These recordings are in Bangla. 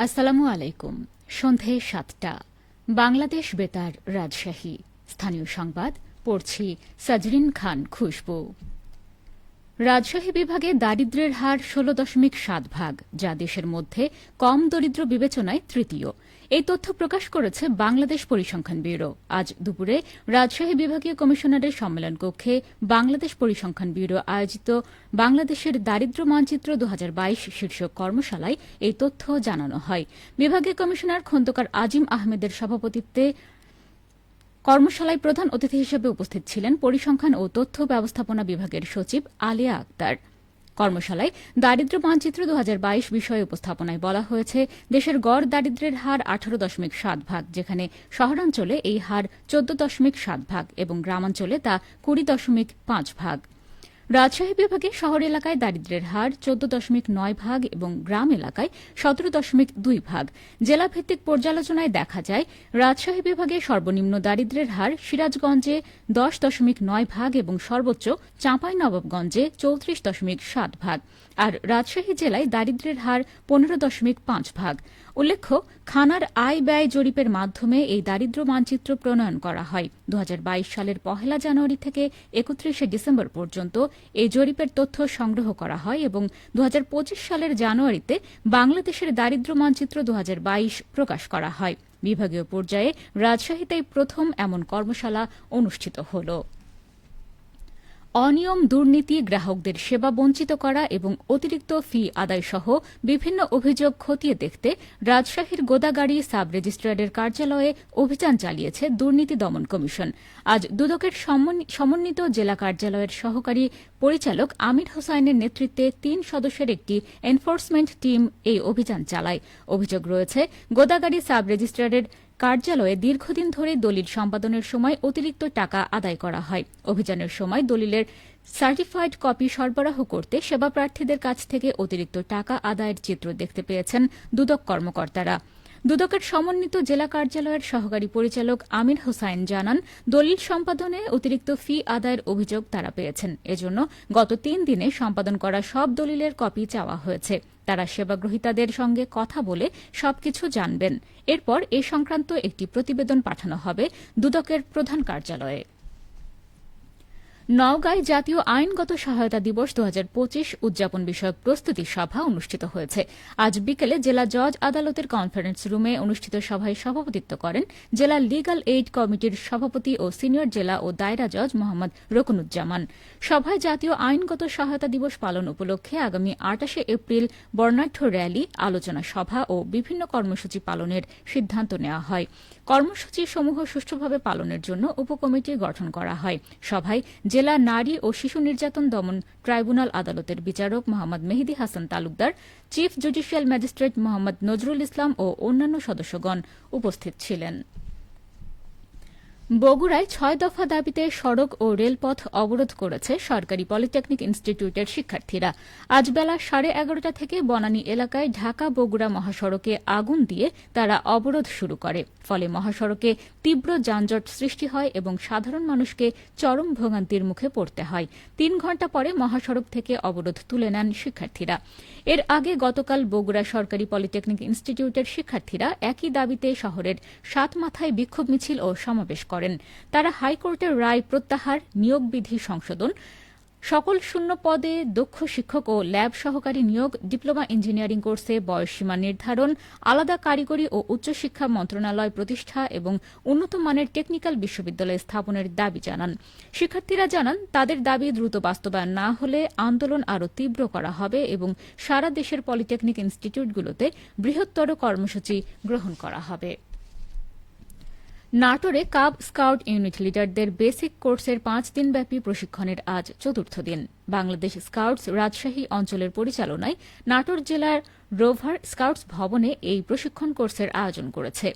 আসসালামু আলাইকুম। সন্ধে ৭টা বাংলাদেশ বেতার রাজশাহী। স্থানীয় সংবাদ পড়ছি সাজরিন খান খুশবু। রাজশাহী বিভাগে দারিদ্র্যের হার ১৬.৭ যা দেশের মধ্যে কম দরিদ্র বিবেচনায় তৃতীয়। এই তথ্য প্রকাশ করেছে বাংলাদেশ পরিসংখ্যান ব্যুরো। আজ দুপুরে রাজশাহী বিভাগীয় কমিশনারের সম্মেলন কক্ষে বাংলাদেশ পরিসংখ্যান ব্যুরো আয়োজিত বাংলাদেশের দারিদ্র্য মানচিত্র ২০২২ শীর্ষক কর্মশালায় এই তথ্য জানানো হয়। বিভাগীয় কমিশনার খন্দকার আজিম আহমেদের সভাপতিত্বে কর্মশালায় প্রধান অতিথি হিসেবে উপস্থিত ছিলেন পরিসংখ্যান ও তথ্য ব্যবস্থাপনা বিভাগের সচিব আলিয়া আক্তার। কর্মশালায় দারিদ্র্য মানচিত্র ২০২২ বিষয়ে উপস্থাপনায় বলা হয়েছে, দেশের গড় দারিদ্র্যের হার ১৮.৭ যেখানে শহরাঞ্চলে এই হার ১৪.৭ এবং গ্রামাঞ্চলে তা ২০.৫। রাজশাহী বিভাগে শহর এলাকায় দারিদ্র্যের হার ১৪.৯ এবং গ্রাম এলাকায় ১৭.২। জেলাভিত্তিক পর্যালোচনায় দেখা যায়, রাজশাহী বিভাগে সর্বনিম্ন দারিদ্র্যের হার সিরাজগঞ্জে ১০.৯ এবং সর্বোচ্চ চাঁপাইনবাবগঞ্জে ৩৪.৭। আর রাজশাহী জেলায় দারিদ্র্যের হার ১৫.৫। উল্লেখ্য, খানার আয় ব্যয় জরিপের মাধ্যমে এই দারিদ্র্য মানচিত্র প্রণয়ন করা হয়। ২০২২ সালের ১ জানুয়ারি থেকে ৩১ ডিসেম্বর পর্যন্ত এই জরিপের তথ্য সংগ্রহ করা হয় এবং ২০২৫ সালের জানুয়ারিতে বাংলাদেশের দারিদ্র্য মানচিত্র ২০২২ প্রকাশ করা হয়। বিভাগীয় পর্যায়ে রাজশাহীতেই প্রথম এমন কর্মশালা অনুষ্ঠিত হল। অনিয়ম, দুর্নীতি, গ্রাহকদের সেবা বঞ্চিত করা এবং অতিরিক্ত ফি আদায়সহ বিভিন্ন অভিযোগ খতিয়ে দেখতে রাজশাহীর গোদাগাড়ী সাব রেজিস্ট্রারের কার্যালয়ে অভিযান চালিয়েছে দুর্নীতি দমন কমিশন। আজ দুদকের সমন্বিত জেলা কার্যালয়ের সহকারী পরিচালক আমির হোসাইনের নেতৃত্বে ৩ সদস্যের একটি এনফোর্সমেন্ট টিম এই অভিযান চালায়। অভিযোগ রয়েছে, গোদাগাড়ী সাব রেজিস্ট্রারের কার্যালয়ে দীর্ঘদিন ধরে দলিল সম্পাদনের সময় অতিরিক্ত টাকা আদায় করা হয়। অভিযানের সময় দলিলের সার্টিফাইড কপি সরবরাহ করতে সেবাপ্রার্থীদের কাছ থেকে অতিরিক্ত টাকা আদায়ের চিত্র দেখতে পেয়েছেন দুদক কর্মকর্তারা। দুদকের সমন্বিত জেলা কার্যালয়ের সহকারী পরিচালক আমির হোসাইন জানান, দলিল সম্পাদনে অতিরিক্ত ফি আদায়ের অভিযোগ তারা পেয়েছেন। এজন্য গত ৩ দিনে সম্পাদন করা সব দলিলের কপি চাওয়া হয়েছে। তারা সেবাগ্রহীতাদের সঙ্গে কথা বলে সবকিছু জানবেন। এরপর এ সংক্রান্ত একটি প্রতিবেদন পাঠানো হবে দুদকের প্রধান কার্যালয়ে। নওগাঁয় জাতীয় আইনগত সহায়তা দিবস ২০২৫ উদযাপন বিষয়ক প্রস্তুতি সভা অনুষ্ঠিত হয়েছে। আজ বিকেলে জেলা জজ আদালতের কনফারেন্স রুমে অনুষ্ঠিত সভায় সভাপতিত্ব করেন জেলা লিগ্যাল এইড কমিটির সভাপতি ও সিনিয়র জেলা ও দায়রা জজ মোহাম্মদ রকনুজ্জামান। সভায় জাতীয় আইনগত সহায়তা দিবস পালন উপলক্ষে আগামী ২৮ এপ্রিল বর্ণাঢ্য র্যালি, আলোচনা সভা ও বিভিন্ন কর্মসূচি পালনের সিদ্ধান্ত নেওয়া হয়। কর্মসূচি সমূহ সুষ্ঠুভাবে পালনের জন্য উপকমিটি গঠন করা হয়। সভায় জেলা নারী ও শিশু নির্যাতন দমন ট্রাইব্যুনাল আদালতের বিচারক Mohammad Mehedi Hasan Talukdar, chief judicial magistrate Mohammad Nazrul Islam ও অন্যান্য সদস্যগণ উপস্থিত ছিলেন। বগুড়ায় ৬ দফা দাবিতে সড়ক ও রেলপথ অবরোধ করেছে সরকারি পলিটেকনিক ইনস্টিটিউটের শিক্ষার্থীরা। আজ বেলা ১১:৩০ থেকে বনানী এলাকায় ঢাকা বগুড়া মহাসড়কে আগুন দিয়ে তারা অবরোধ শুরু করে। ফলে মহাসড়কে তীব্র যানজট সৃষ্টি হয় এবং সাধারণ মানুষকে চরম ভোগান্তির মুখে পড়তে হয়। ৩ ঘণ্টা পরে মহাসড়ক থেকে অবরোধ তুলে নেন শিক্ষার্থীরা। এর আগে গতকাল বগুড়া সরকারি পলিটেকনিক ইনস্টিটিউটের শিক্ষার্থীরা একই দাবিতে শহরের সাতমাথায় বিক্ষোভ মিছিল ও সমাবেশ করেন। তারা হাইকোর্টের রায় প্রত্যাহার, নিয়োগ বিধি সংশোধন, সকল শূন্য পদে দক্ষ শিক্ষক ও ল্যাব সহকারী নিয়োগ, ডিপ্লোমা ইঞ্জিনিয়ারিং কোর্সে বয়সসীমা নির্ধারণ, আলাদা কারিগরি ও উচ্চশিক্ষা মন্ত্রণালয় প্রতিষ্ঠা এবং উন্নত মানের টেকনিক্যাল বিশ্ববিদ্যালয় স্থাপনের দাবি জানান। শিক্ষার্থীরা জানান, তাদের দাবি দ্রুত বাস্তবায়ন না হলে আন্দোলন আরও তীব্র করা হবে এবং সারা দেশের পলিটেকনিক ইনস্টিটিউটগুলোতে বৃহত্তর কর্মসূচি গ্রহণ করা হবে। নাটোরে কাব স্কাউট ইউনিট লিডারদের বেসিক কোর্সের ৫ দিনব্যাপী প্রশিক্ষণের আজ চতুর্থ দিন। বাংলাদেশ স্কাউটস রাজশাহী অঞ্চলের পরিচালনায় নাটোর জেলার রোভার স্কাউটস ভবনে এই প্রশিক্ষণ কোর্সের আয়োজন করেছে।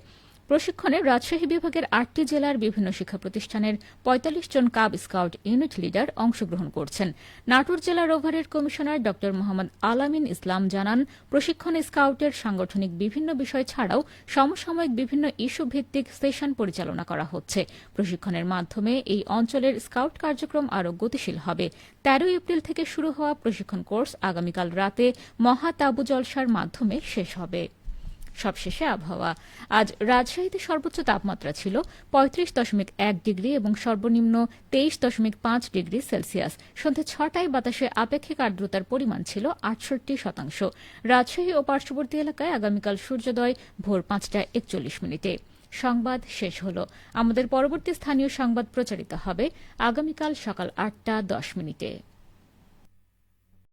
প্রশিক্ষণে রাজশাহী বিভাগের ৮টি জেলার বিভিন্ন শিক্ষা প্রতিষ্ঠানের ৪৫ জন কাব স্কাউট ইউনিট লিডার অংশগ্রহণ করছেন। নাটোর জেলা রোভারের কমিশনার ড মোহাম্মদ আলামিন ইসলাম জানান, প্রশিক্ষণে স্কাউটের সাংগঠনিক বিভিন্ন বিষয় ছাড়াও সমসাময়িক বিভিন্ন ইস্যু ভিত্তিক সেশন পরিচালনা করা হচ্ছে। প্রশিক্ষণের মাধ্যমে এই অঞ্চলের স্কাউট কার্যক্রম আরও গতিশীল হবে। ১৩ এপ্রিল থেকে শুরু হওয়া প্রশিক্ষণ কোর্স আগামীকাল রাতে মহা তাবু জলসার মাধ্যমে শেষ হবে। সবশেষে আবহাওয়া। আজ রাজশাহীতে সর্বোচ্চ তাপমাত্রা ছিল ৩৫.১ ডিগ্রি এবং সর্বনিম্ন ২৩.৫ ডিগ্রি সেলসিয়াস। সন্ধ্যে ৬টায় বাতাসে আপেক্ষিক আর্দ্রতার পরিমাণ ছিল ৬৮%। রাজশাহী ও পার্শ্ববর্তী এলাকায় আগামীকাল সূর্যোদয় ভোর ৫টা ৪১ মিনিটে। সংবাদ শেষ হল। আমাদের পরবর্তী স্থানীয় সংবাদ প্রচারিত হবে আগামীকাল সকাল ৮টা ১০ মিনিটে।